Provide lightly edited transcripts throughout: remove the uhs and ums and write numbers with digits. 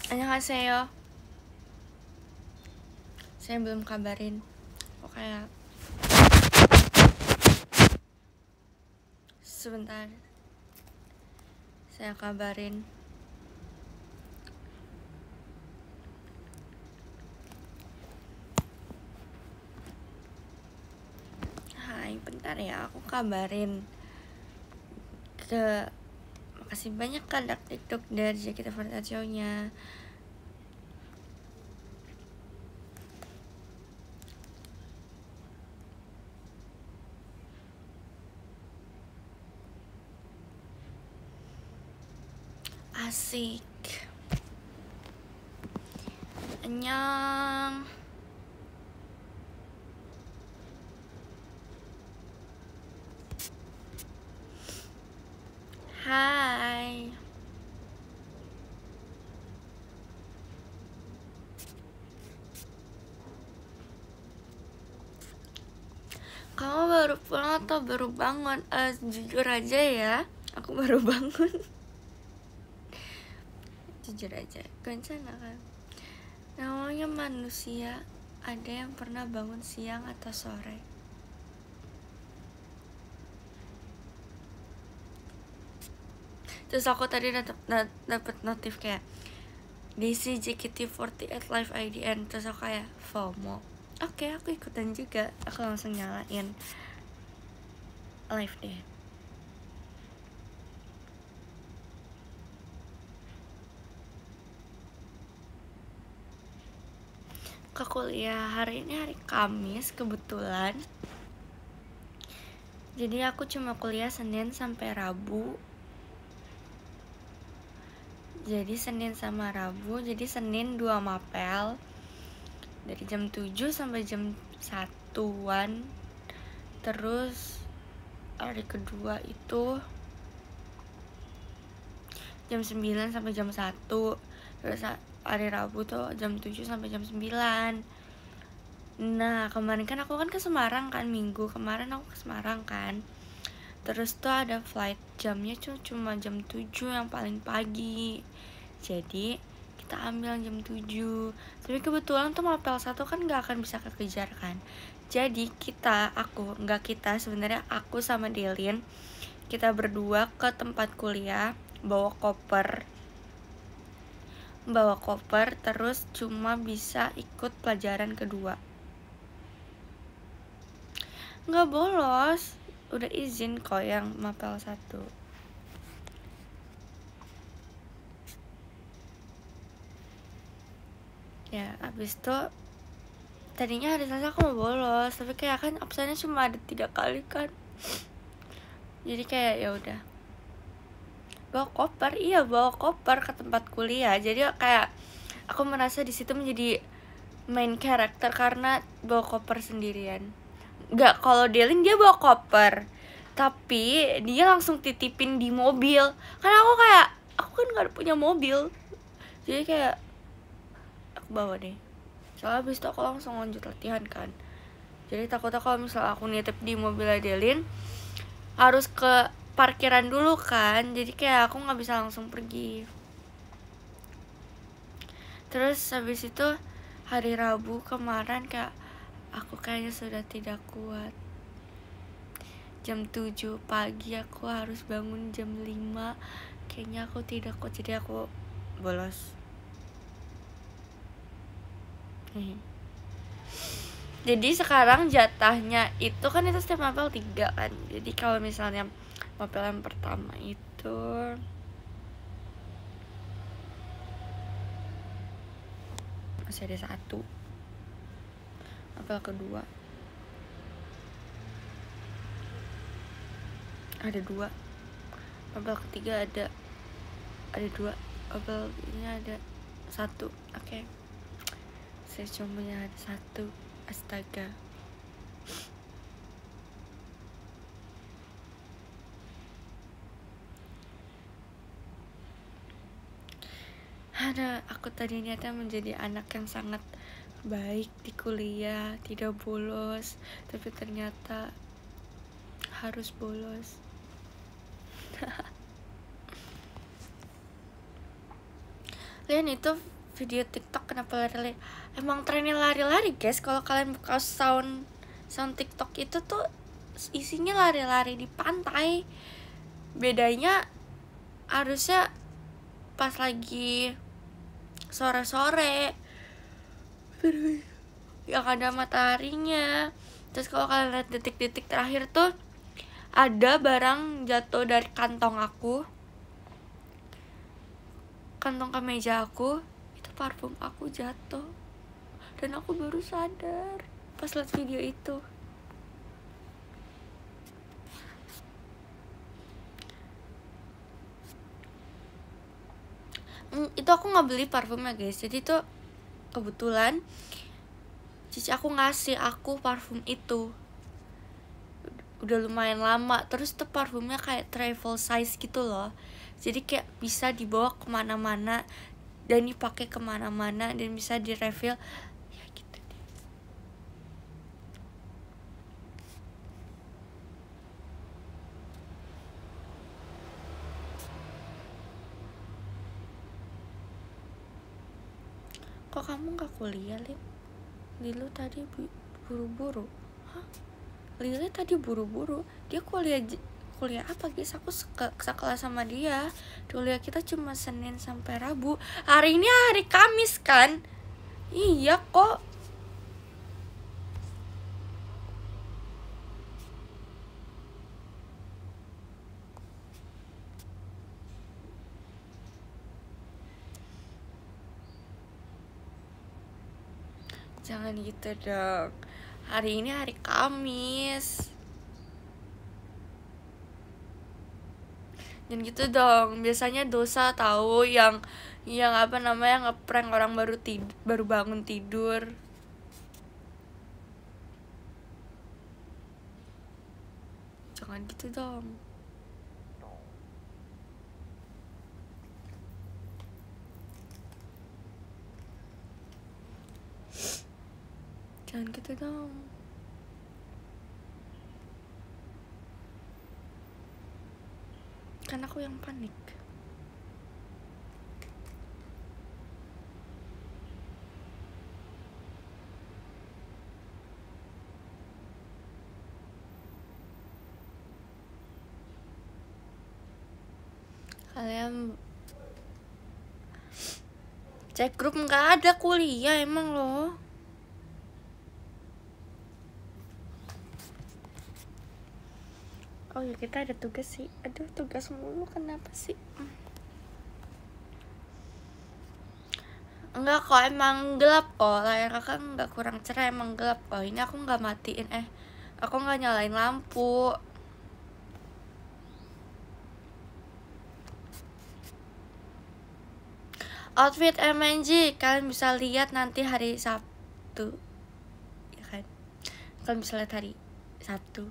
Annyeonghaseyo. Saya belum kabarin. Kok kayak sebentar. Saya kabarin. Hai, bentar ya, aku kabarin ke. Makasih banyak kan TikTok dari Jakita Fortaccio-nya. Asik. Annyeong. Hai. Kamu baru pulang atau baru bangun? Jujur aja ya, aku baru bangun. Jujur aja, kencana kan. Namanya manusia, ada yang pernah bangun siang atau sore. Terus aku tadi dapet notif kayak DC JKT48 Live IDN. Terus aku kayak FOMO. Oke, aku ikutan juga. Aku langsung nyalain live deh. Ke kuliah hari ini hari Kamis kebetulan. Jadi aku cuma kuliah Senin sampai Rabu. Jadi Senin sama Rabu. Jadi Senin 2 mapel dari jam 7 sampai jam 1-an. Terus hari kedua itu jam 9 sampai jam 1. Terus hari Rabu tuh jam 7 sampai jam 9. Nah, kemarin kan aku kan ke Semarang kan, minggu kemarin aku ke Semarang kan. Terus tuh ada flight jamnya cuma jam 7 yang paling pagi. Jadi kita ambil jam 7. Tapi kebetulan tuh mapel 1 kan gak akan bisa kekejar kan. Jadi sebenarnya aku sama Delin, kita berdua ke tempat kuliah bawa koper terus cuma bisa ikut pelajaran kedua. Nggak bolos, udah izin kok yang mapel 1. Ya abis itu tadinya hari Selasa aku mau bolos, tapi kayak kan absennya cuma ada 3 kali kan. Jadi kayak ya udah bawa koper ke tempat kuliah. Jadi kayak aku merasa di situ menjadi main karakter karena bawa koper sendirian. Nggak, kalau Delin dia bawa koper, tapi dia langsung titipin di mobil. Karena aku kan nggak punya mobil, jadi kayak aku bawa deh. Soalnya abis itu aku langsung lanjut latihan kan. Jadi takutnya kalau misalnya aku nitip di mobil Delin harus ke parkiran dulu kan. Jadi kayak aku nggak bisa langsung pergi. Terus habis itu hari Rabu kemarin kayak aku kayaknya sudah tidak kuat. Jam 7 pagi aku harus bangun jam 5. Kayaknya aku tidak kuat, jadi aku bolos. Jadi sekarang jatahnya itu kan itu setiap mapel 3 kan. Jadi kalau misalnya mapel yang pertama itu masih ada 1, mapel kedua ada 2, mapel ketiga ada 2, mapel ini ada 1. Oke. Saya cuma punya ada 1. Astaga. Aku tadi niatnya menjadi anak yang sangat baik di kuliah, tidak bolos, tapi ternyata harus bolos. Lian itu video TikTok kenapa lari-lari. Emang trennya lari-lari guys. Kalau kalian buka sound TikTok itu tuh isinya lari-lari di pantai. Bedanya harusnya pas lagi sore-sore yang ada mataharinya. Terus kalau kalian lihat detik-detik terakhir tuh ada barang jatuh dari kantong kemeja aku, itu parfum aku jatuh dan aku baru sadar pas lihat video itu. Itu aku nggak beli parfumnya guys, jadi tuh kebetulan cici aku ngasih aku parfum itu udah lumayan lama. Terus tuh parfumnya kayak travel size gitu loh, jadi kayak bisa dibawa kemana-mana dan dipakai kemana-mana dan bisa di refill ya gitu deh. Kok kamu gak kuliah, Lip? Lilu tadi buru-buru. Hah? Lili tadi buru-buru. Dia kuliah apa guys? Aku sekelas sama dia. Kuliah kita cuma Senin sampai Rabu. Hari ini hari Kamis kan? Iya kok. Jangan gitu dong. Hari ini hari Kamis. Jangan gitu dong. Biasanya dosa tahu yang apa namanya, ngeprank orang baru bangun tidur. Jangan gitu dong. Jangan gitu dong. Kan aku yang panik. Kalian cek grup, nggak ada kuliah emang loh. Oh ya, kita ada tugas sih. Aduh, tugas mulu, kenapa sih? Enggak kok, emang gelap kok. Layar kakak nggak kurang cerah, emang gelap kok. Ini aku nggak matiin, aku nggak nyalain lampu. Outfit MNG kalian bisa lihat nanti hari Sabtu, ya kan? Kalian bisa lihat hari Sabtu.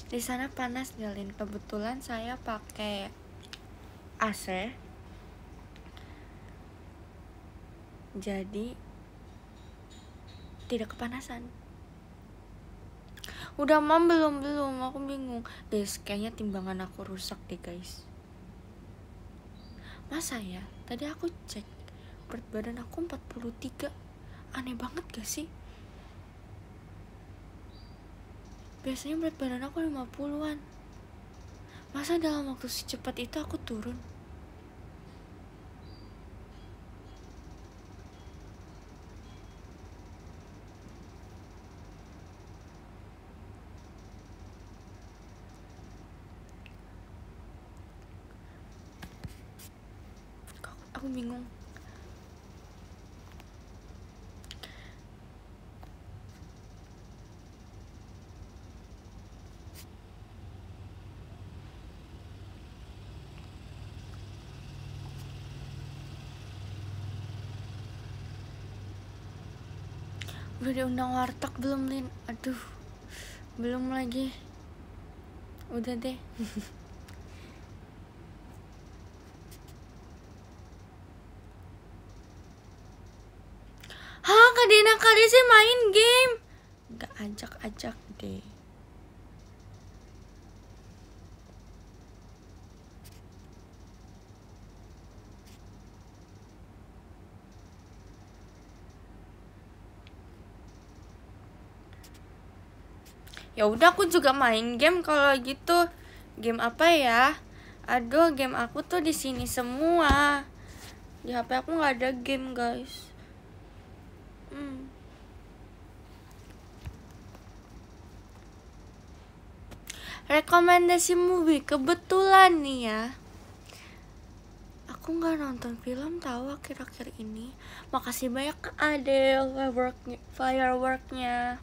Di sana panas Jalin. Kebetulan saya pakai AC, jadi tidak kepanasan. Udah mam belum, aku bingung guys. Kayaknya timbangan aku rusak deh guys. Masa ya? Tadi aku cek berat badan aku 43. Aneh banget gak sih? Biasanya berat badan aku 50-an. Masa dalam waktu secepat itu aku turun? Aku bingung. Udah diundang warteg belum, Lin? Aduh, belum lagi. Udah deh. ngadein kali sih main game? Gak ajak-ajak deh. Ya udah, aku juga main game kalau gitu. Game apa ya? Aduh, game aku tuh di sini semua. Di HP aku nggak ada game, guys. Rekomendasi movie kebetulan nih ya. Aku nggak nonton film tahu akhir-akhir ini. Makasih banyak Adele fireworknya.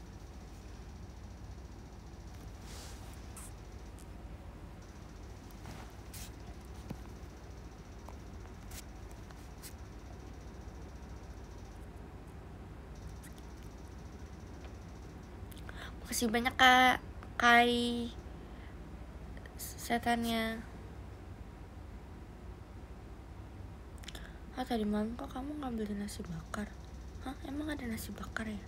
Makasih banyak Kak Kai setannya. Tadi malam kok kamu nggak beli nasi bakar? Hah, emang ada nasi bakar ya?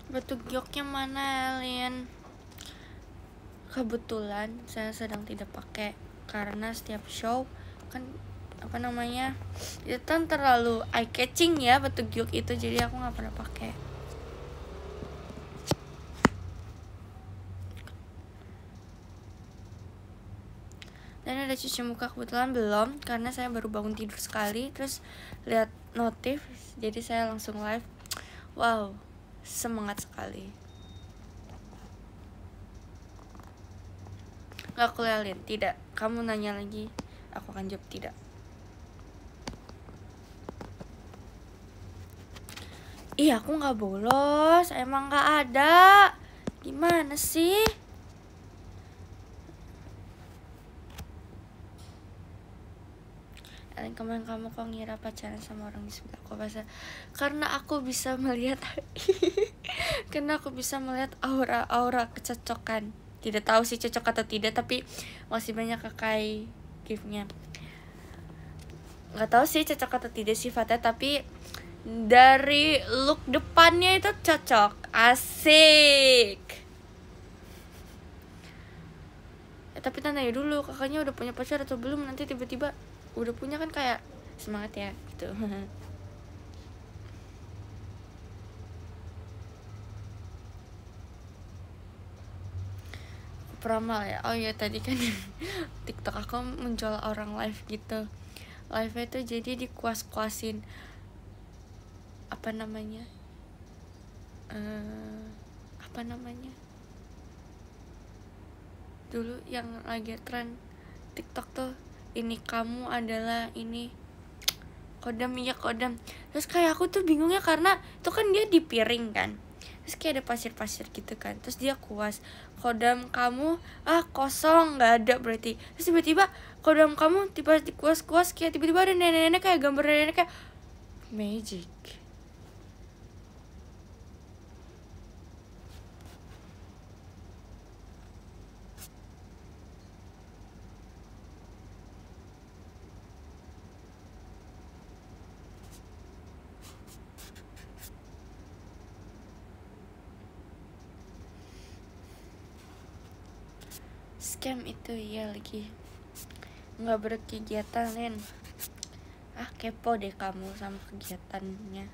Batu gioknya mana, Alien? Kebetulan saya sedang tidak pakai karena setiap show kan itu kan terlalu eye catching ya batu giok itu, jadi aku nggak pernah pakai. Dan ada cuci muka kebetulan belum karena saya baru bangun tidur sekali, terus lihat notif jadi saya langsung live. Wow, semangat sekali. Gak aku liatin, tidak. Kamu nanya lagi, aku akan jawab tidak. Ih, aku gak bolos, emang gak ada. Gimana sih? Kemarin kamu kok ngira pacaran sama orang di sebelah aku? Karena aku bisa melihat karena aku bisa melihat aura kecocokan. Tidak tahu sih cocok atau tidak, tapi masih banyak Kakai gift-nya. Nggak tahu sih cocok atau tidak sifatnya, tapi dari look depannya itu cocok. Asik. Tapi tanya dulu, kakaknya udah punya pacar atau belum? Nanti tiba-tiba udah punya kan kayak semangat ya gitu. Peramal ya. Oh iya, tadi kan TikTok aku menjual orang live gitu. Live-nya tuh jadi dikuas-kuasin apa namanya dulu yang lagi tren TikTok tuh, ini kamu adalah ini kodam. Terus kayak aku tuh bingungnya karena itu kan dia di piring kan, terus kayak ada pasir-pasir gitu kan, terus dia kuas kodam kamu kosong, nggak ada berarti. Terus tiba-tiba kodam kamu tiba dikuas-kuas, kayak tiba-tiba ada nenek-nenek, kayak gambar nenek, kayak magic. Scam itu ya, lagi nggak berkegiatan Len. Kepo deh kamu sama kegiatannya.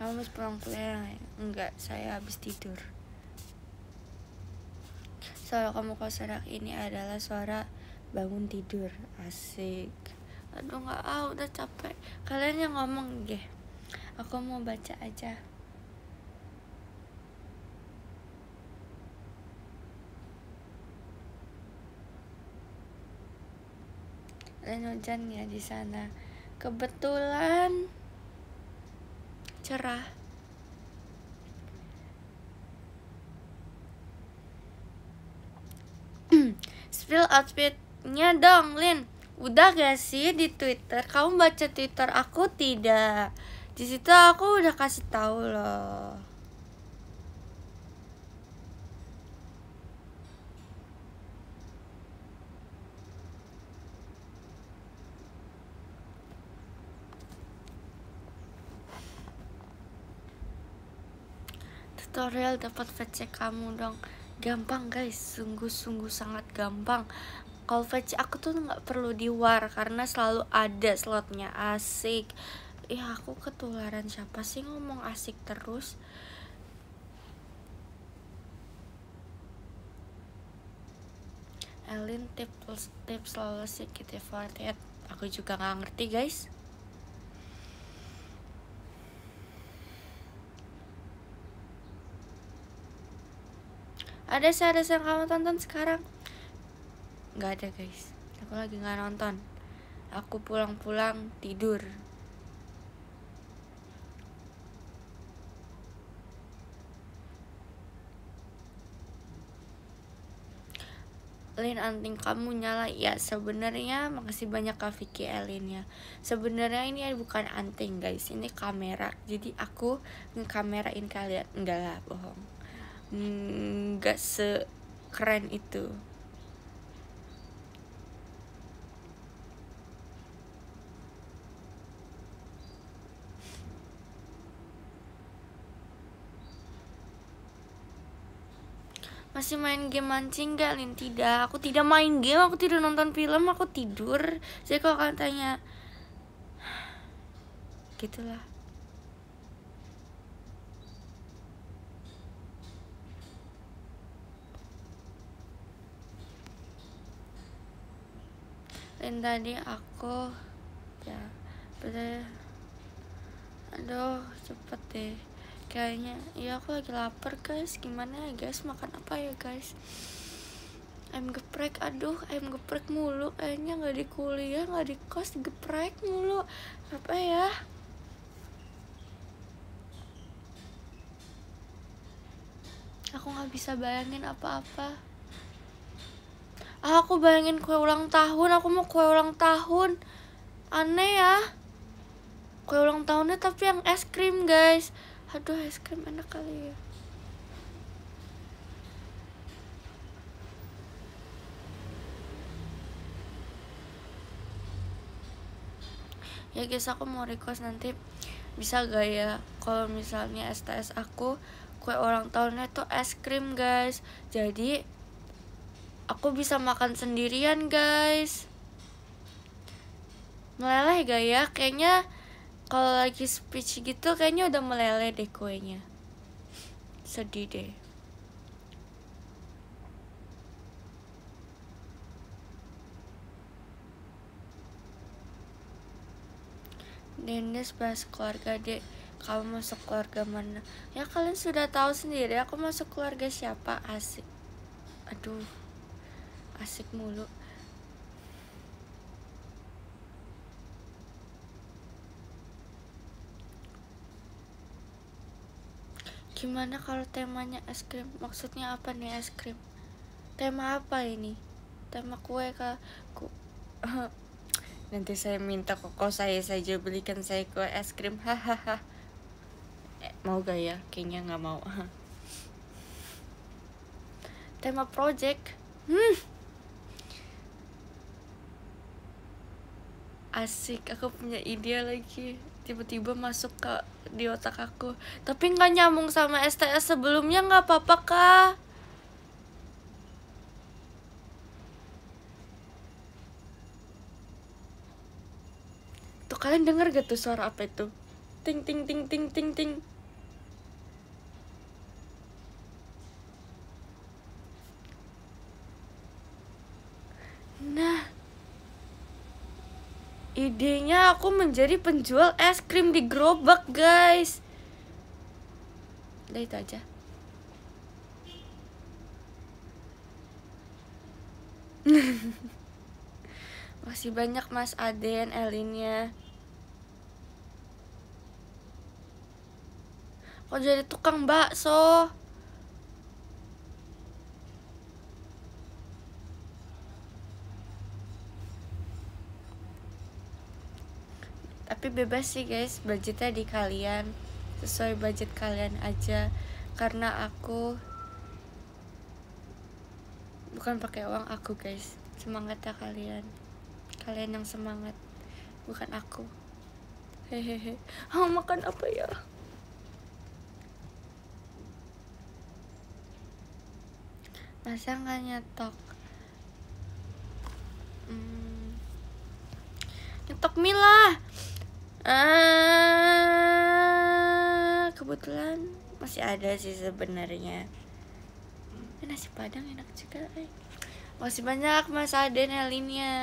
Kamu habis pulang kuliah? Enggak, saya habis tidur. Suara kamu kok serak, ini adalah suara bangun tidur. Asik. Aduh nggak, udah capek. Kalian yang ngomong deh, aku mau baca aja. Dan hujan ya di sana. Kebetulan cerah. Spill outfitnya dong, Lin. Udah gak sih di Twitter? Kamu baca Twitter aku tidak? Di situ aku udah kasih tahu loh. Tutorial dapat VC kamu dong. Gampang guys, sungguh-sungguh sangat gampang. Kalau VC aku tuh nggak perlu di war karena selalu ada slotnya. Asik. Aku ketularan siapa sih ngomong asik terus? Elin tips selalu sedikit effort. Aku juga nggak ngerti guys. Ada series yang kamu tonton sekarang? Nggak ada guys, aku lagi nggak nonton. Aku pulang-pulang tidur. Lin, anting kamu nyala. Ya sebenarnya makasih banyak Kak Vicky Elin ya. Sebenarnya ini bukan anting guys, ini kamera. Jadi aku ngekamerain kalian. Enggak lah, bohong. Enggak sekeren itu. Masih main game mancing gak, Lin? Tidak, aku tidak main game, aku tidak nonton film, aku tidur. Jadi kalau kalian tanya, gitulah. Lin, tadi aku ya bener. Aduh, cepet deh. Kayaknya ya aku lagi lapar guys. Gimana ya guys, makan apa ya guys? Ayam geprek. Aduh, ayam geprek mulu. Kayaknya nggak di kuliah, nggak di kos, geprek mulu. Apa ya? Aku nggak bisa bayangin apa-apa. Aku bayangin kue ulang tahun. Aku mau kue ulang tahun. Aneh ya, kue ulang tahunnya tapi yang es krim guys. Aduh, es krim enak kali ya. Ya guys, aku mau request nanti bisa gak ya kalau misalnya STS aku kue ulang tahunnya tuh es krim guys. Jadi aku bisa makan sendirian guys. Meleleh gak ya? Kayaknya kalau lagi speech gitu kayaknya udah meleleh deh kuenya. Sedih deh. Dennis bahas keluarga deh. Kamu masuk keluarga mana? Ya kalian sudah tahu sendiri aku masuk keluarga siapa. Asik. Aduh, asik mulu. Gimana kalau temanya es krim? Maksudnya apa nih es krim? Tema apa ini? Tema kue kah? Nanti saya minta koko saya saja belikan saya kue es krim. Hahaha. Mau gak ya? Kayaknya nggak mau. Tema project. Asik, aku punya ide lagi. Tiba-tiba masuk ke di otak aku. Tapi nggak nyambung sama STS sebelumnya, nggak apa-apa kah? Tuh kalian denger gak tuh suara apa itu? Ting ting ting ting ting ting. Nah, idenya aku menjadi penjual es krim di gerobak guys. Udah itu aja. Masih banyak Mas Aden, Elinnya. Kok jadi tukang bakso? Tapi bebas sih guys, budgetnya di kalian, sesuai budget kalian aja. Karena aku bukan pakai uang aku guys, semangatnya kalian yang semangat, bukan aku. Hehehe. Makan apa ya? Masa nggak nyetok? Nyetok mie lah. Kebetulan masih ada sih sebenarnya. Nasi padang enak juga. Masih banyak Mas Aden Helinnya.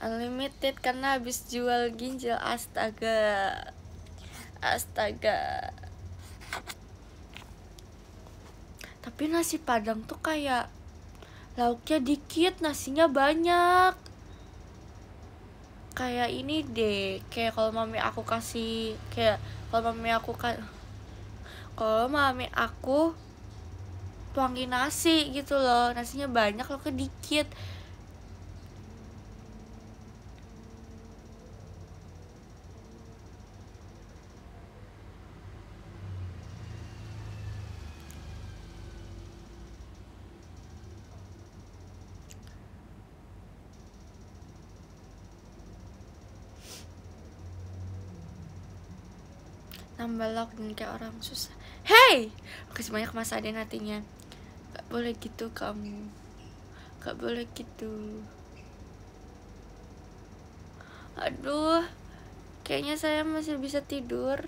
Unlimited karena habis jual ginjal. Astaga. Tapi nasi padang tuh kayak lauknya dikit, nasinya banyak. Kayak ini deh, kayak kalau mami aku kasih, kalau mami aku tuangin nasi gitu loh, nasinya banyak, lauknya dikit. Nambah lauk dan kayak orang susah. Hey, makasih banyak Mas Aden hatinya. Gak boleh gitu kamu, gak boleh gitu. Aduh, kayaknya saya masih bisa tidur.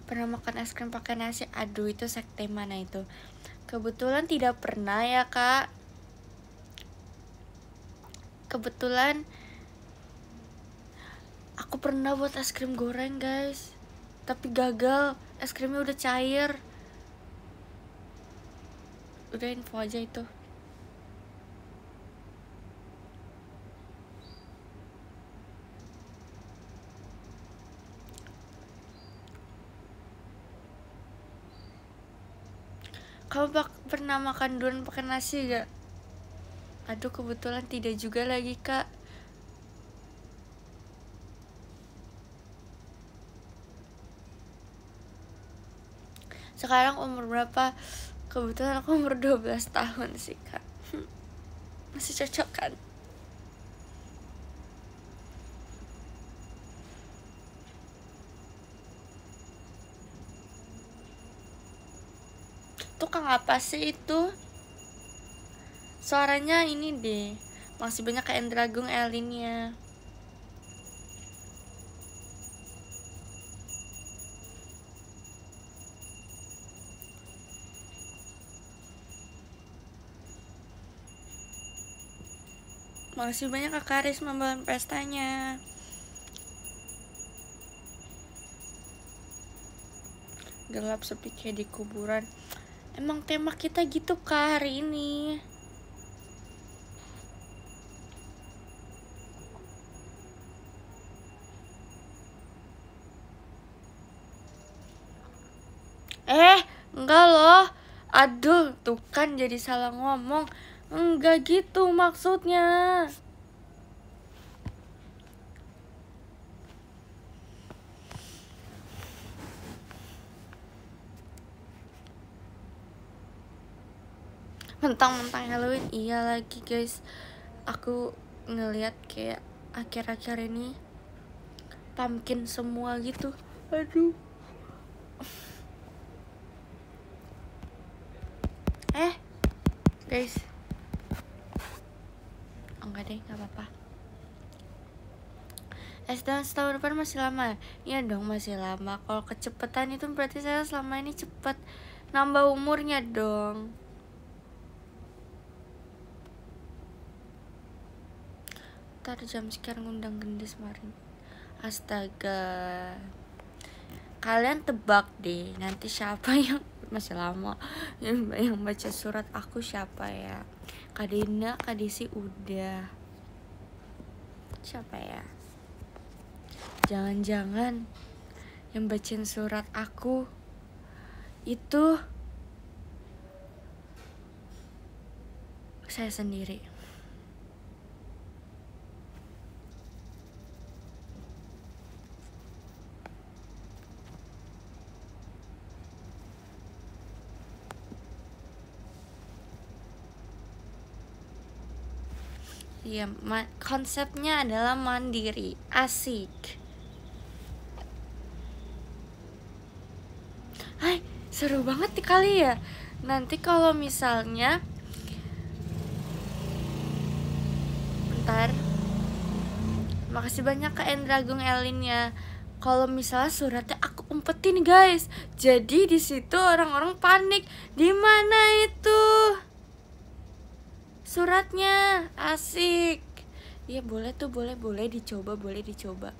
Pernah makan es krim pakai nasi? Aduh, itu sekte mana itu? Kebetulan tidak pernah ya kak. Kebetulan aku pernah buat es krim goreng guys, tapi gagal, es krimnya udah cair. Udah, info aja itu. Kamu pernah makan durian pakai nasi gak? Aduh, kebetulan tidak juga lagi kak. Sekarang umur berapa? Kebetulan aku umur 12 tahun sih kak. Masih cocok kan? Tukang apa sih itu? Suaranya ini deh, masih banyak kayak Dragung Elinnya. Makasih banyak Kak Karis membangun pestanya. Gelap sepi kayak di kuburan. Emang tema kita gitu Kak hari ini. Enggak loh. Aduh, tuh kan jadi salah ngomong. Enggak gitu maksudnya. Mentang-mentang Halloween, iya lagi guys. Aku ngeliat kayak akhir-akhir ini pumpkin semua gitu. Aduh. Guys. Enggak deh, gak apa-apa. Setahun depan masih lama. Iya dong, masih lama. Kalau kecepatan itu berarti saya selama ini cepet nambah umurnya dong. Ntar jam sekian ngundang gendis marin. Astaga. Kalian tebak deh nanti siapa yang masih lama. Yang baca surat aku siapa ya? Kak Dina, Kak Desi udah. Siapa ya? Jangan-jangan yang bacain surat aku itu saya sendiri. Iya, konsepnya adalah mandiri, asik. Hai, seru banget nih kali ya. Nanti kalau misalnya bentar. Makasih banyak Kak Endra Agung Elinnya. Kalau misalnya suratnya aku umpetin guys, jadi di situ orang-orang panik. Di mana itu suratnya? Asik. Iya boleh tuh, boleh dicoba, boleh dicoba.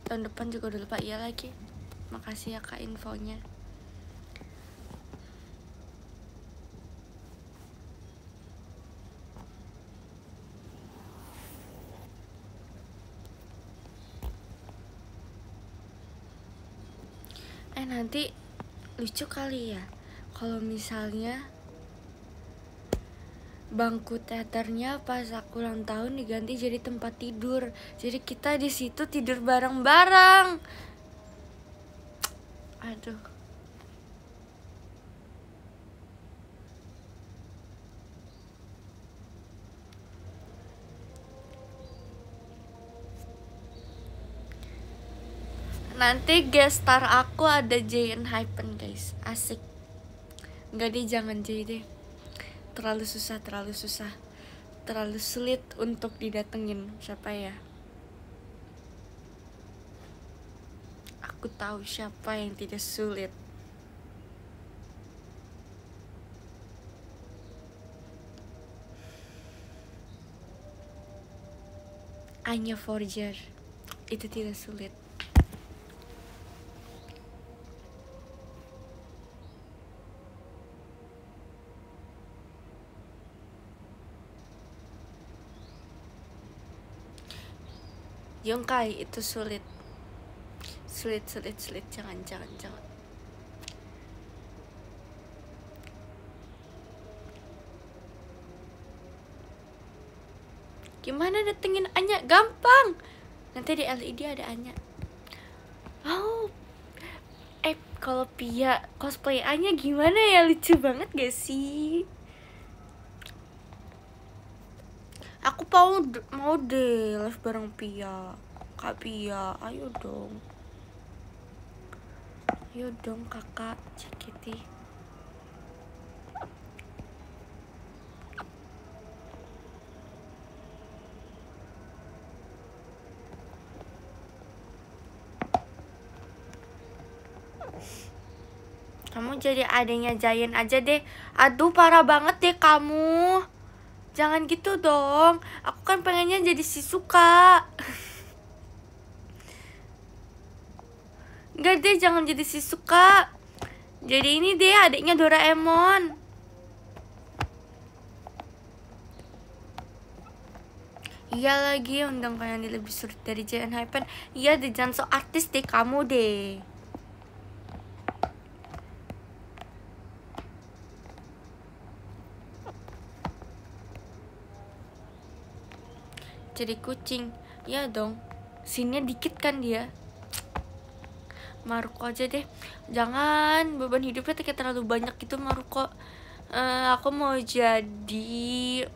Tahun depan juga udah lupa iya lagi. Makasih ya Kak infonya. Nanti lucu kali ya kalau misalnya bangku teaternya pas aku ulang tahun diganti jadi tempat tidur. Jadi kita di situ tidur bareng-bareng. Aduh. Nanti guest star aku ada Jayan Hypen guys. Asik. Enggak deh, jangan Jay deh. Terlalu susah. Terlalu sulit untuk didatengin. Siapa ya? Aku tahu siapa yang tidak sulit. Anya Forger. Itu tidak sulit. Yongkai itu sulit. Sulit. Jangan. Gimana datengin Anya? Gampang. Nanti di LED ada Anya. Oh. Kalau Pia cosplay Anya gimana ya? Lucu banget gak sih? Aku mau deh live bareng Pia. Kak Pia, ayo dong kakak Cikiti. Kamu jadi adanya Jayan aja deh. Aduh parah banget deh kamu. Jangan gitu dong. Aku kan pengennya jadi Shizuka. Enggak deh, jangan jadi Shizuka. Jadi ini deh adiknya Doraemon. Iya lagi, undang kalian lebih sulit dari Jayan Hypen. Iya deh, jangan so artis deh kamu deh. Jadi kucing. Ya dong. Sinnya dikit kan dia. Maruko aja deh. Jangan, beban hidupnya kayak terlalu banyak gitu Maruko. Aku mau jadi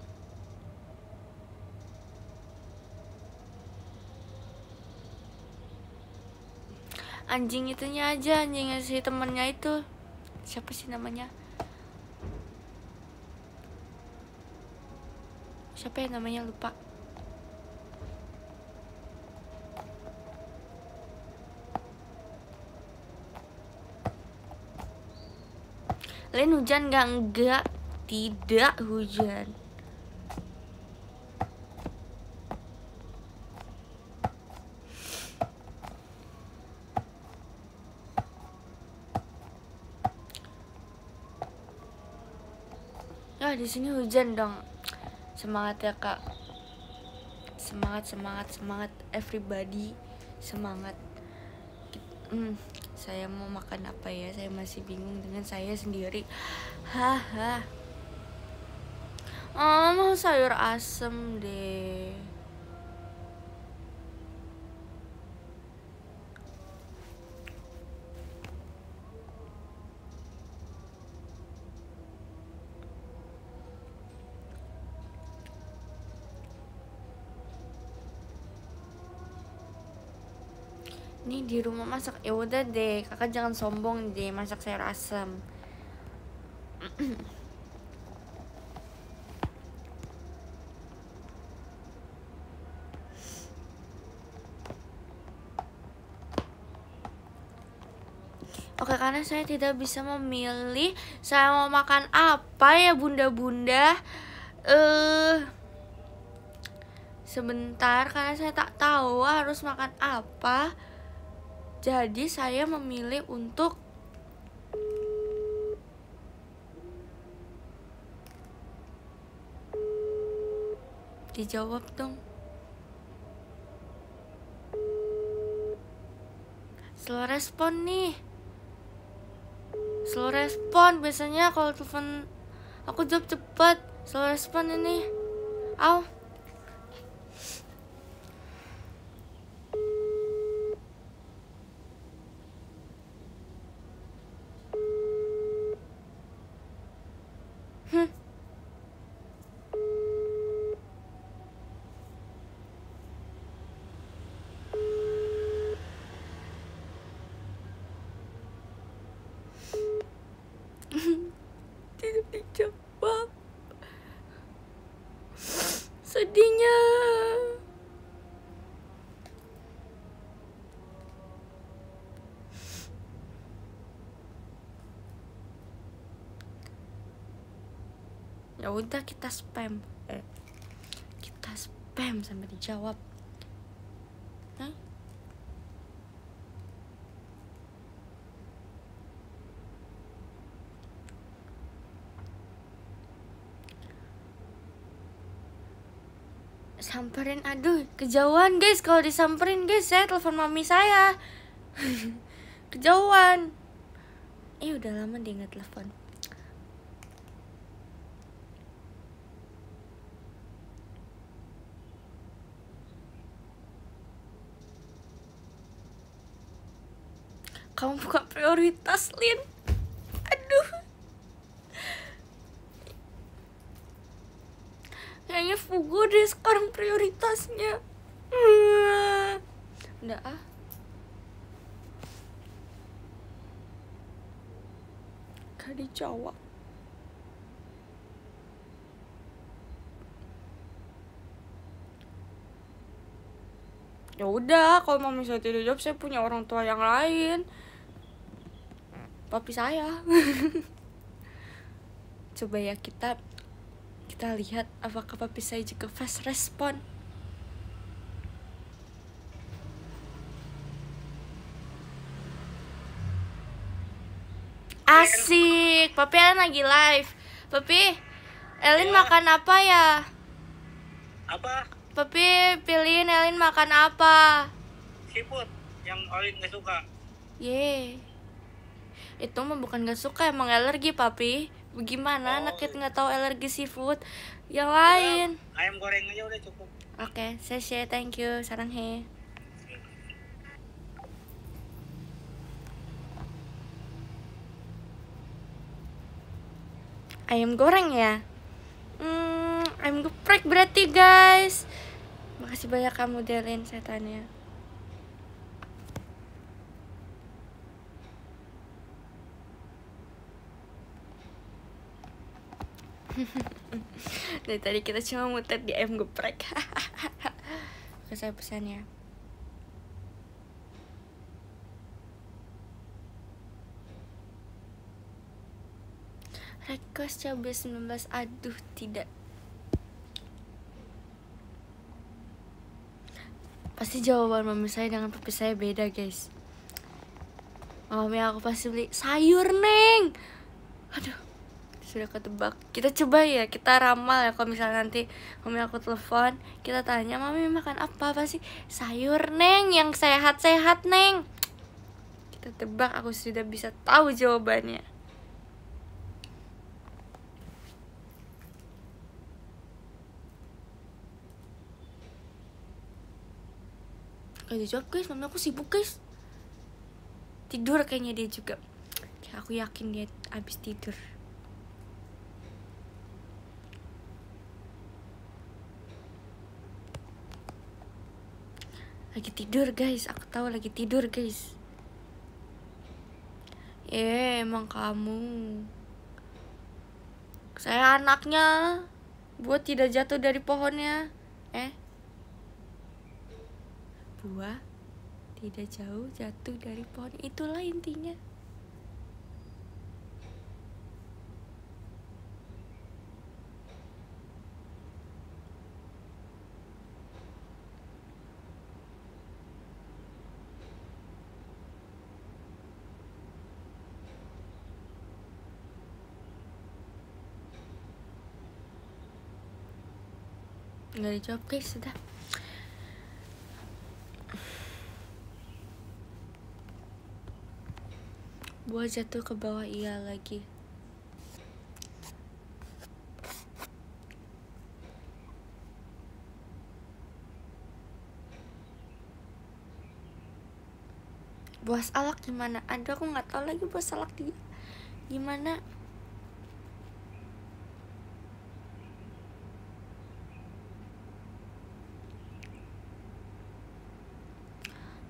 anjing itunya aja, anjingnya si temennya itu. Siapa sih namanya? Siapa yang namanya lupa. Lin, hujan nggak? Enggak, tidak hujan. Ya di sini hujan dong. Semangat ya kak. Semangat everybody. Semangat. Saya mau makan apa ya? Saya masih bingung dengan saya sendiri. Haha. Mau sayur asem deh. Nih di rumah masak. Ya udah deh, kakak jangan sombong deh masak sayur asem. Oke, karena saya tidak bisa memilih saya mau makan apa ya bunda-bunda. Sebentar, karena saya tak tahu harus makan apa. Jadi saya memilih untuk dijawab dong. Slow respon nih. Slow respon, biasanya kalau telepon aku jawab cepet. Slow respon ini. Au. Tidak dijawab. Sedihnya. Ya udah kita spam. Kita spam sampai dijawab. Hah? Samperin, aduh kejauhan guys. Kalau disamperin guys, saya telepon mami saya. Kejauhan. Udah lama dia nggak telepon. Kamu bukan prioritas, Lin. Aduh. Kayaknya Fugo deh sekarang prioritasnya. Udah ah. Gak dijawab. Ya udah, kalau mami saya tidak jawab, saya punya orang tua yang lain. Papi saya. Coba ya kita lihat apakah papi saya juga fast respon. Asik, papi Ellen lagi live. Papi, Elin makan apa ya? Apa? Papi pilihin Elin makan apa? Seafood yang Olin gak suka. Itu mah bukan gak suka, emang alergi papi. Bagaimana anak kita nggak tahu alergi seafood? Yang lain. Ayam goreng aja udah cukup. Oke, saya thank you, sarang he. Ayam goreng ya? Ayam geprek berarti guys. Makasih banyak kamu Delin setannya. Dari tadi kita cuma muter di ayam geprek. Oke, saya pesannya. request CB19. Aduh, tidak. Pasti jawaban mami saya dengan papi saya beda, guys. Mami aku pasti beli sayur, Neng. Aduh, sudah ketebak. Kita coba ya, kita ramal ya. Kalau misalnya nanti mami aku telepon, kita tanya, mami makan apa? Pasti sayur, Neng, yang sehat-sehat, Neng. Kita tebak, aku sudah bisa tahu jawabannya. Gak dijawab, guys. Mami aku sibuk, guys. Tidur kayaknya dia juga. Kayak aku yakin dia abis tidur. Lagi tidur, guys. Aku tahu lagi tidur, guys. Emang kamu. Saya anaknya. Buat tidak jatuh dari pohonnya. Buah tidak jauh jatuh dari pohon. Itulah intinya. Nggak dijawab, guys. Sudah. Buah jatuh ke bawah, iya lagi. Buah salak gimana? Aduh, aku nggak tahu lagi buah salak dia gimana.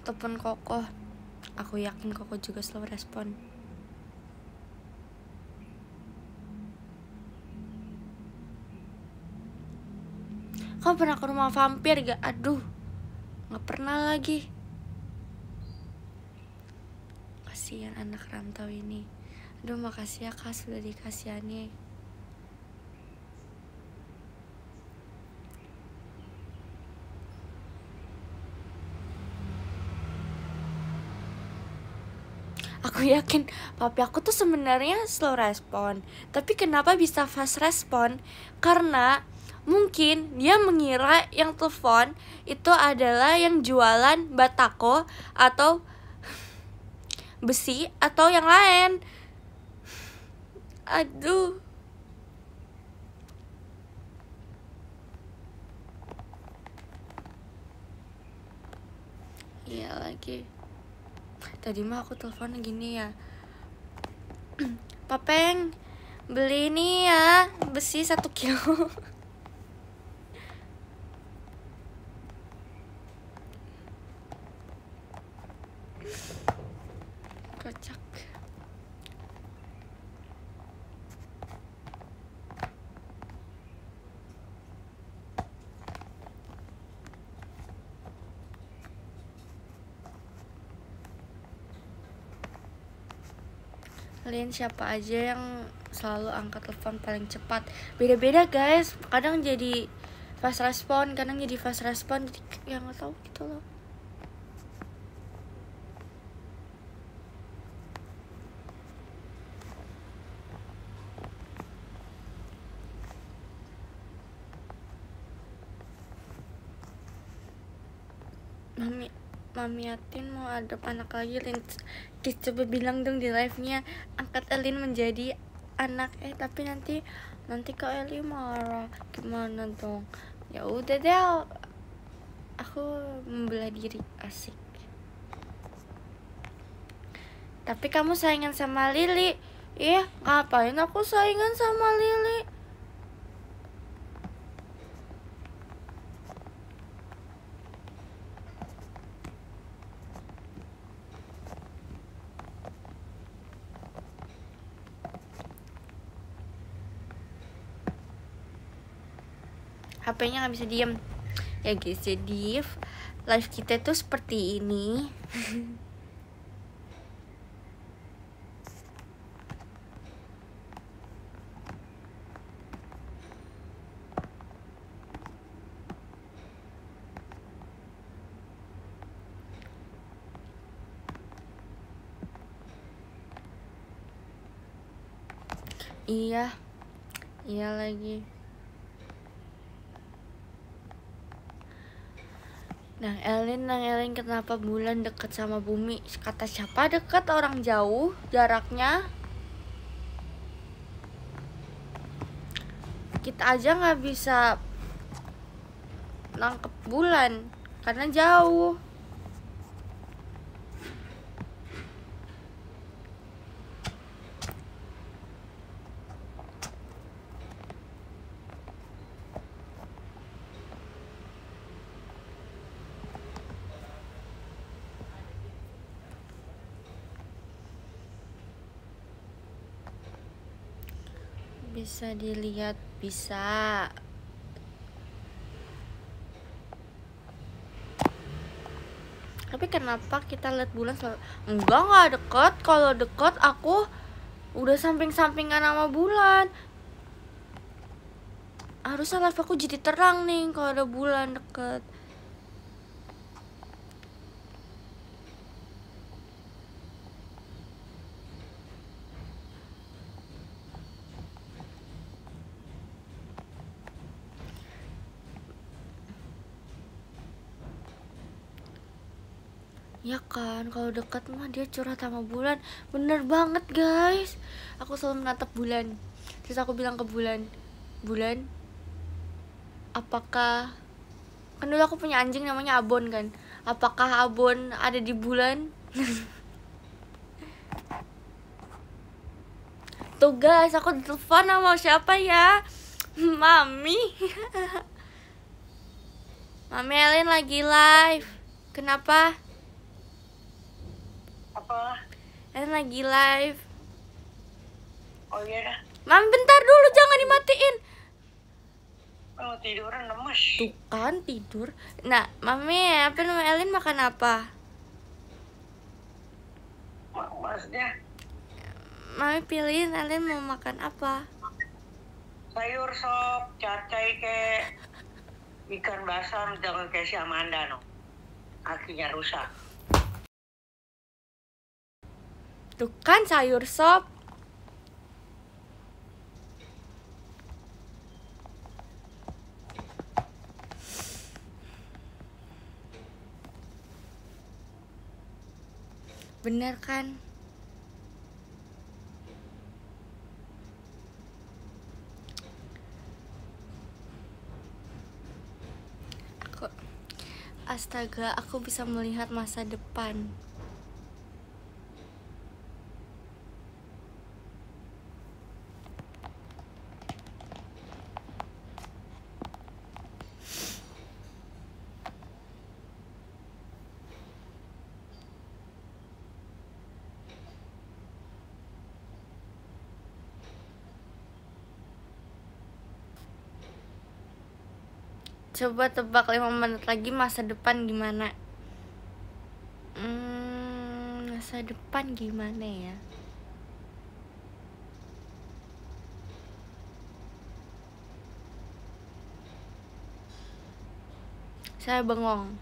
Telepon Koko. Aku yakin Koko juga slow respon. Kamu pernah ke rumah vampir gak? Aduh, gak pernah lagi. Kasihan anak rantau ini. Aduh, makasih ya Kak sudah dikasihani. Aku yakin papi aku tuh sebenarnya slow respon, tapi kenapa bisa fast respon? Karena mungkin dia mengira yang telepon itu adalah yang jualan batako atau besi atau yang lain. Aduh. Iya lagi. Tadi mah aku telepon gini ya. Papeng, beli ini ya, besi 1 kilo. Kocak. Kalian siapa aja yang selalu angkat telepon paling cepat? Beda-beda, guys. Kadang jadi fast respon, kadang jadi fast respon. Jadi ya nggak tahu gitu loh. Mami Atin mau adop anak lagi. Lin, coba bilang dong di live-nya, angkat Elin menjadi anak. Tapi nanti Kak Eli marah. Gimana dong? Ya udah deh, aku membela diri. Asik. Tapi kamu saingan sama Lili. Iya, ngapain aku saingan sama Lili? HP-nya nggak bisa diem ya guys. Jadi live kita tuh seperti ini. Iya, iya lagi. Nang Elin, kenapa bulan deket sama bumi? Kata siapa deket? Orang jauh jaraknya. Kita aja nggak bisa nangkep bulan karena jauh. Bisa dilihat, bisa. Tapi kenapa kita lihat bulan selalu? Nggak deket. Kalau deket aku udah samping-sampingan sama bulan. Harusnya live aku jadi terang nih kalau ada bulan deket. Ya kan, kalau dekat mah dia curhat sama bulan. Bener banget guys. Aku selalu menatap bulan. Terus aku bilang ke bulan, Bulan, apakah, kan dulu aku punya anjing namanya Abon kan, apakah Abon ada di bulan? Tuh guys, aku ditelepon sama siapa ya? Mami. Mami Elin lagi live. Kenapa? Apa? Elin lagi live. Oh iya dah. Mami bentar dulu, jangan dimatiin. Oh, tiduran lemes. Tuh kan tidur. Nah, Mami, apa nama Elin makan apa? Maksudnya Mami pilihin Elin mau makan apa? sayur sop, cacai ke ikan basah, jangan kayak si Amanda no. Kakinya rusak. Tuh kan sayur sop. Bener kan? Astaga, aku bisa melihat masa depan. Coba tebak 5 menit lagi masa depan gimana? Masa depan gimana ya? Saya bengong.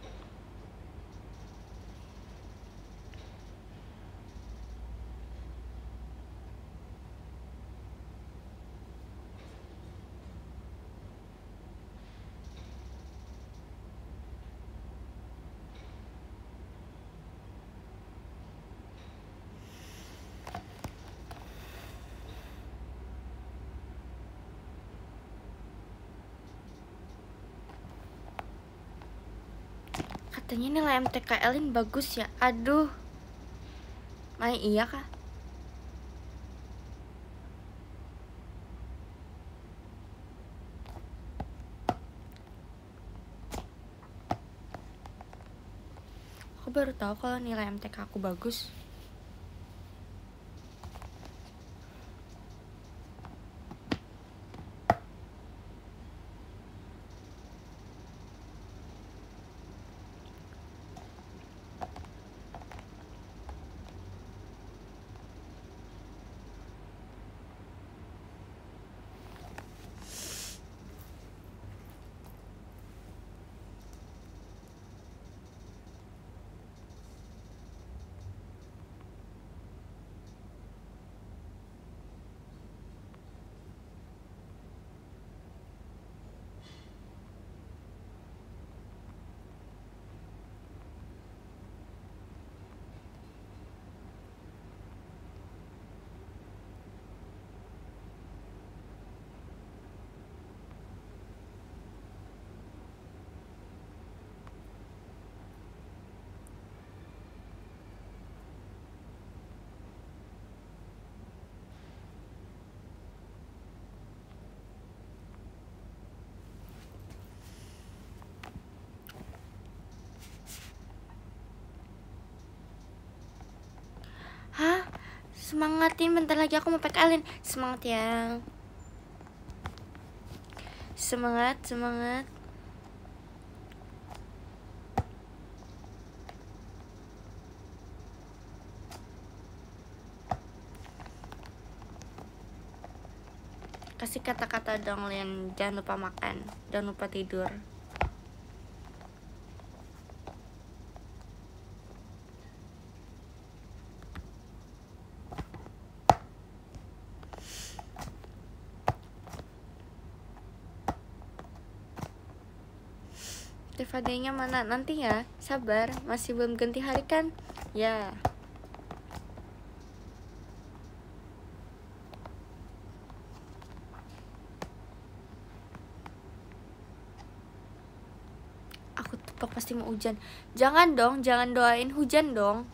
Katanya nilai MTK Elin bagus ya. Aduh. Mai iya kah? Aku baru tahu kalau nilai MTK aku bagus. Semangatin, bentar lagi aku mau PKL-in. Semangat ya. Semangat, semangat. Kasih kata-kata dong, Lian. Jangan lupa makan, jangan lupa tidur. DVD-nya mana? Nanti ya, sabar, masih belum ganti hari kan? Ya. Aku tebak pasti mau hujan. Jangan dong, jangan doain hujan dong.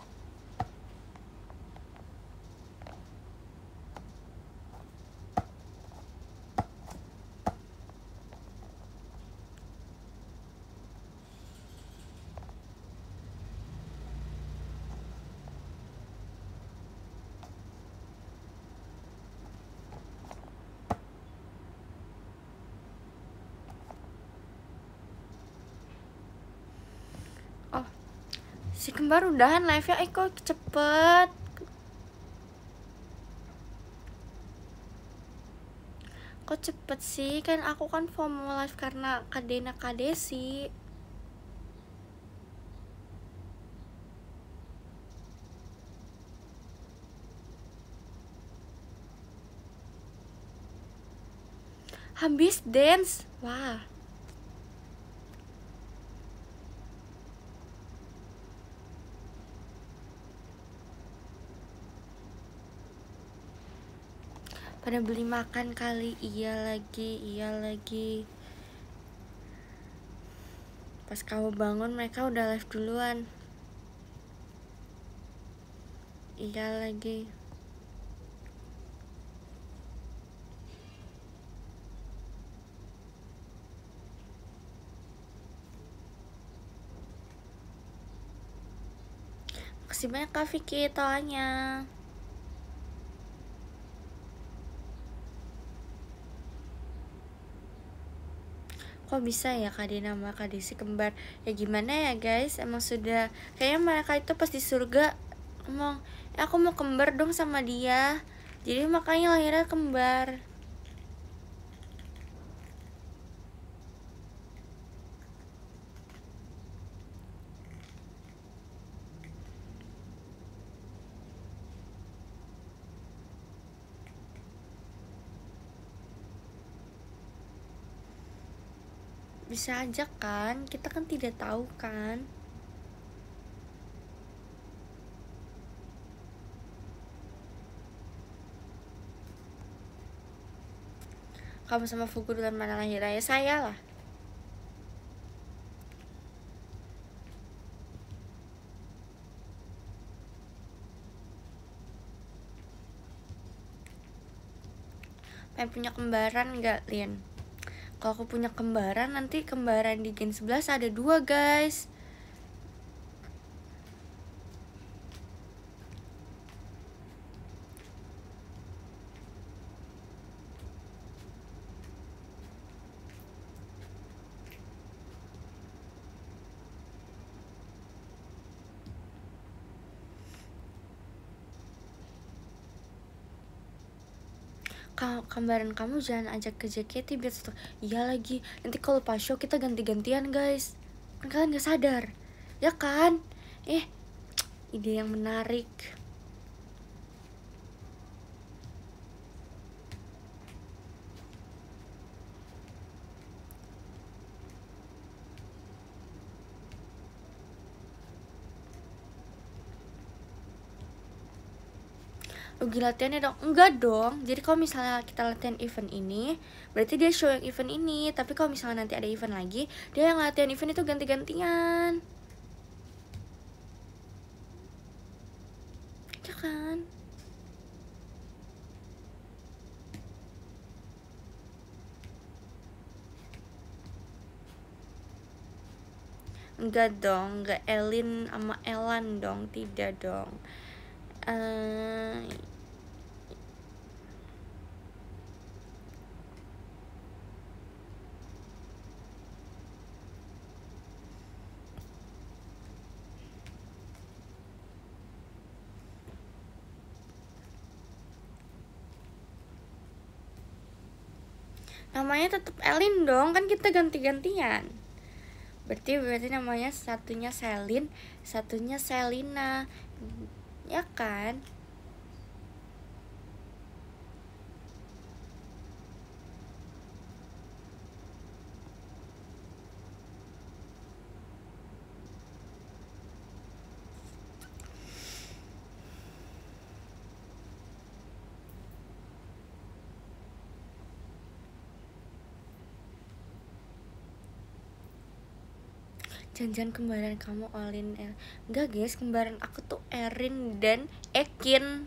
Oh, si kembar udahan live-nya. Kok cepet. Kok cepet sih? Kan aku kan FOMO live karena Kadena Kadesi. Habis dance. Wah. Pada beli makan kali. Iya lagi. Pas kamu bangun mereka udah live duluan. Iya lagi. Makasih banyak Kak Vicky tawanya. Kok bisa ya Kak Dina sama Kak Desi kembar? Ya gimana ya guys, emang sudah kayaknya mereka itu pas di surga ngomong, aku mau kembar dong sama dia. Jadi makanya lahirnya kembar. Bisa aja kan, kita kan tidak tahu kan. Kamu sama Fugu duluan mana lahirnya? Ya saya lah. Pengen punya kembaran gak, Lin? Kalau aku punya kembaran, nanti kembaran di Gen 11 ada 2 guys. Kembaran kamu jangan ajak ke JKT biar satu. Iya lagi, nanti kalau pas show kita ganti-gantian guys. Kan kalian gak sadar, ya kan? Ide yang menarik. Rugi latihannya dong? Enggak dong. Jadi kalau misalnya kita latihan event ini, berarti dia show yang event ini. Tapi kalau misalnya nanti ada event lagi, dia yang latihan event itu ganti-gantian. Ya kan? Enggak dong, enggak Elin sama Elan dong, tidak dong. Namanya tetap Elin dong, kan kita ganti-gantian. Berarti namanya satunya Selin, satunya Selina, ya kan? Jangan kembaran kamu Olin enggak guys, kembaran aku tuh Erin dan Ekin.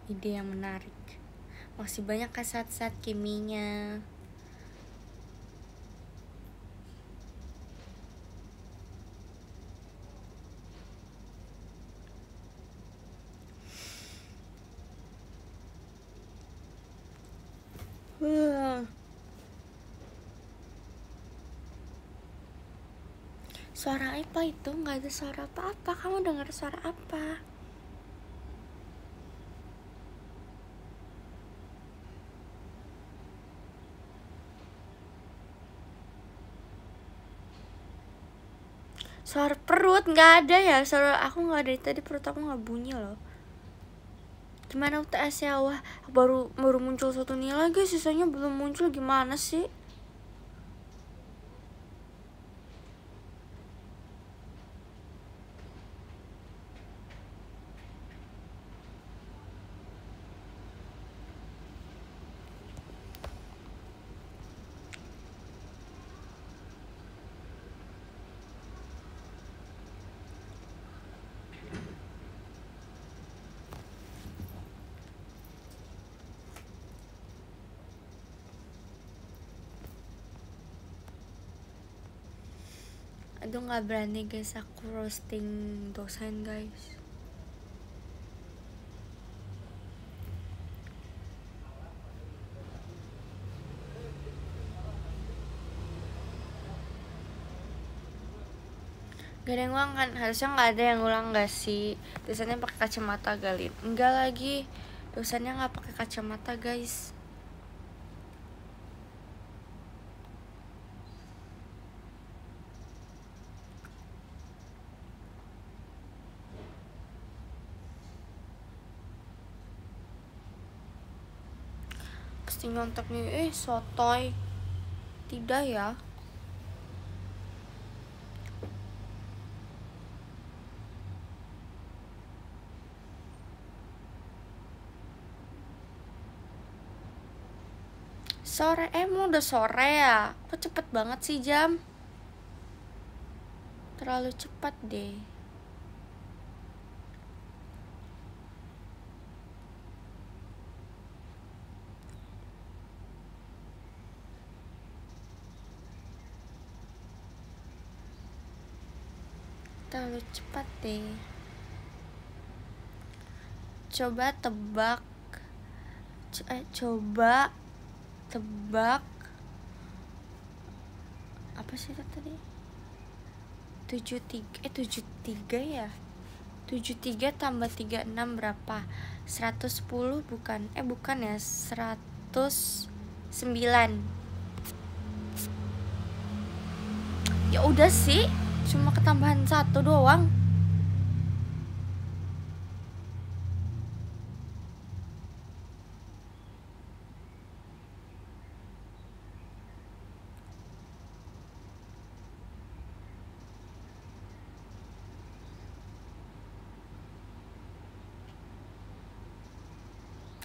Ide yang menarik. Masih banyak saat-saat kiminya. Suara apa itu? Nggak ada suara apa-apa. Kamu dengar suara apa? Suara perut nggak ada ya? Suara aku nggak ada, tadi perut aku nggak bunyi loh. Gimana UTS ya? Wah, baru muncul satu nilai guys, sisanya belum muncul, gimana sih? Aduh, nggak berani guys aku roasting dosen guys. Gak ada yang ulang kan? Harusnya nggak ada yang ulang gak sih? Dosennya pakai kacamata Galin. Enggak lagi, dosennya nggak pakai kacamata guys. Pasti nyontek nih, sotoy. Tidak ya. Sore, emang udah sore ya? Kok cepet banget sih jam? Terlalu cepat deh. Terlalu cepat deh. Coba tebak. Coba tebak. Apa sih tadi? 73 ya? 73 tambah 36 berapa? 110 bukan? Bukan ya, 109. Ya udah sih, cuma ketambahan 1 doang.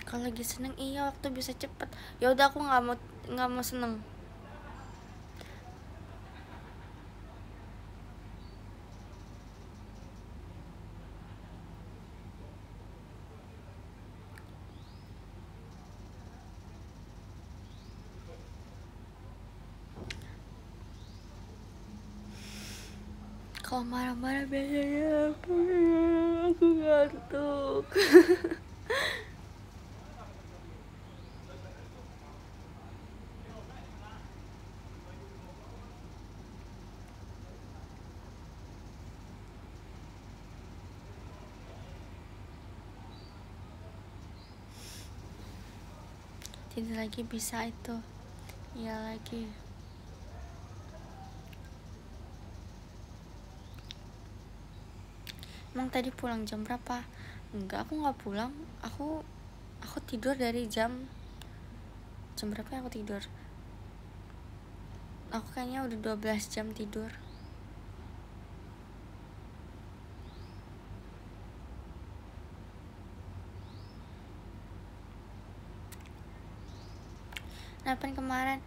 Kalau lagi seneng iya waktu bisa cepet. Ya udah aku nggak mau seneng. Kalau marah-marah biasanya aku ngantuk. tidur lagi bisa itu. Iya lagi. Emang tadi pulang jam berapa? Enggak, aku nggak pulang. Aku tidur dari jam berapa ya aku tidur? Aku kayaknya udah 12 jam tidur. Napan kemarin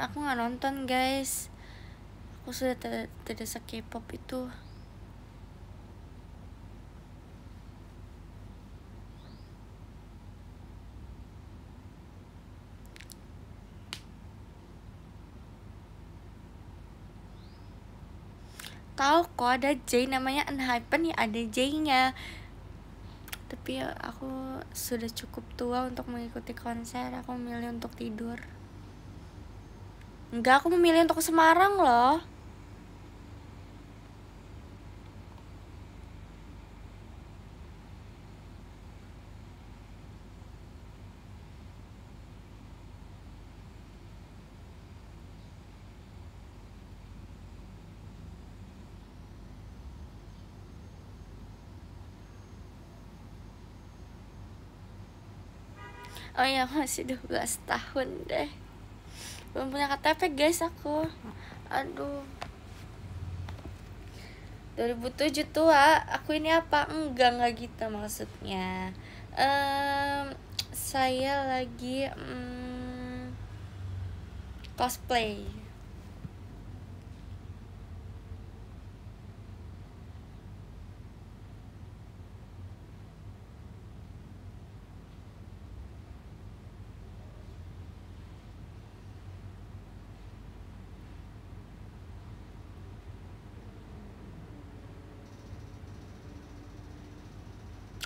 aku nggak nonton guys. Aku sudah terdesak K-pop itu. Tahu kok ada J namanya Enhypen ya, ada J-nya. Tapi ya, aku sudah cukup tua untuk mengikuti konser. Aku memilih untuk tidur. Enggak, aku memilih untuk ke Semarang loh. Oh iya, masih 12 tahun deh. Belum punya KTP guys aku. Aduh. 2007 tua. Aku ini apa? Enggak gitu maksudnya. Saya lagi cosplay.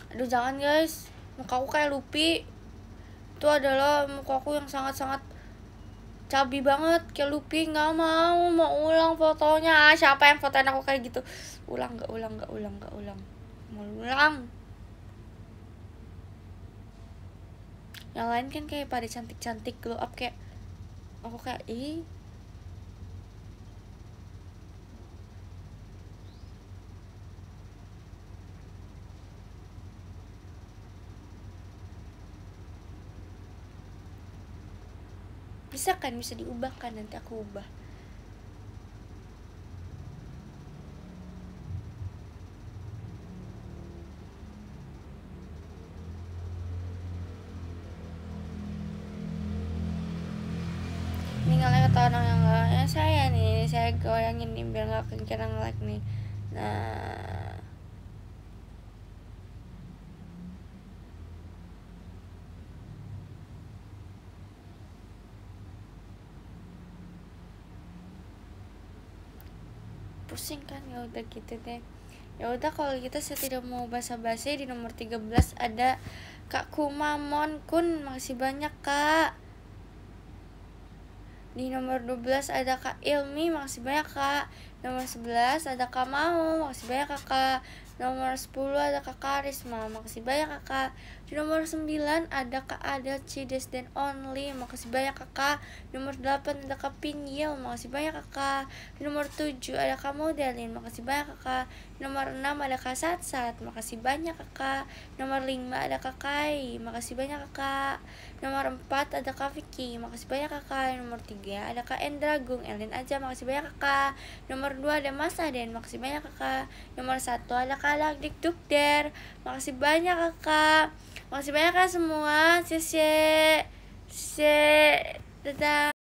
Aduh jangan guys, muka aku kayak Luffy. Itu adalah muka aku yang sangat-sangat cabi banget kayak Luffy. Nggak mau ulang fotonya. Siapa yang fotoin aku kayak gitu? Nggak ulang. Mau ulang. Yang lain kan kayak pada cantik-cantik glow up, kayak aku kayak bisa diubah kan, nanti aku ubah. Tinggalnya kata orang yang enggak ya, saya goyangin nih biar nggak kencang like nih. Nah, pusing kan. Ya udah gitu deh. Ya udah kalau gitu saya tidak mau basa-basi. Di nomor 13 ada Kak Kumamon Kun, makasih banyak Kak. Di nomor 12 ada Kak Ilmi, makasih banyak Kak. Nomor 11 ada Kak Mau, makasih banyak Kakak. Nomor 10 ada Kak Karisma, makasih banyak Kakak. Di nomor 9 ada Kak Adel Cides dan Only, makasih banyak Kakak. Nomor 8 ada Kak Pinyil, makasih banyak Kakak. Di nomor 7 ada Kak Modelin, makasih banyak Kakak. Di nomor 6 ada Kak Satsat, makasih banyak Kakak. Nomor 5 ada Kak Kai, makasih banyak Kakak. Nomor 4 ada Kak Vicky, makasih banyak Kakak. Nomor 3 ada Kak Endragung, Elin aja, makasih banyak Kakak. Nomor 2 ada Mas Aden, makasih banyak Kakak. Nomor 1 ada Kak Lagdik Dukder, makasih banyak Kakak. Makasih banyak Kak semua. Dadah.